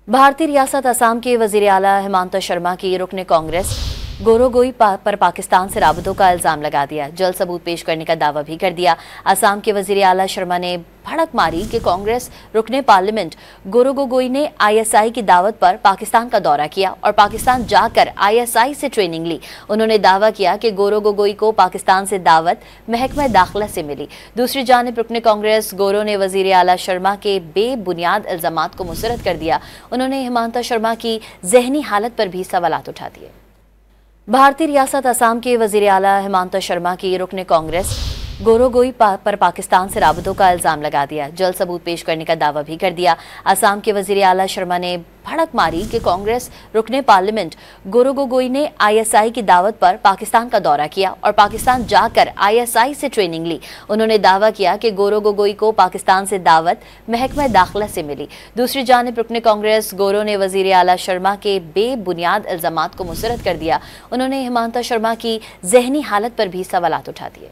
भारतीय रियासत असम के वजीर आला हिमांता शर्मा की रुकने कांग्रेस गोरोगोई पर पाकिस्तान से राबतों का इल्जाम लगा दिया। जल्द सबूत पेश करने का दावा भी कर दिया। असम के वजीर आला शर्मा ने भड़क मारी कि कांग्रेस रुकने पार्लियामेंट गोरोगोई ने ISI की दावत पर पाकिस्तान का दौरा किया और पाकिस्तान जाकर ISI से ट्रेनिंग ली। उन्होंने दावा किया कि गोरोगोई को पाकिस्तान से दावत महकमा दाखिला से मिली। दूसरी जानिब रुकने कांग्रेस गोरो ने वजीर आला शर्मा के बेबुनियाद इल्जामात को मुस्तरद कर दिया। उन्होंने हिमांता शर्मा की जहनी हालत पर भी सवालात उठा दिए। भारतीय रियासत असम के वजीर आला हिमांता शर्मा की रुकने कांग्रेस गोरोगोई पर पाकिस्तान से राबतों का इल्जाम लगा दिया। जल्द सबूत पेश करने का दावा भी कर दिया। असम के वजीर आला शर्मा ने भड़क मारी कि कांग्रेस रुकने पार्लियामेंट गोरोगोई ने ISI की दावत पर पाकिस्तान का दौरा किया और पाकिस्तान जाकर ISI से ट्रेनिंग ली। उन्होंने दावा किया कि गोरोगोई को पाकिस्तान से दावत महकमा दाखिला से मिली। दूसरी जानिब रुकने कांग्रेस गोरो ने वजीर आला शर्मा के बेबुनियाद इल्जामात को मुस्तरद कर दिया। उन्होंने हिमांता शर्मा की जहनी हालत पर भी सवालात उठा दिए।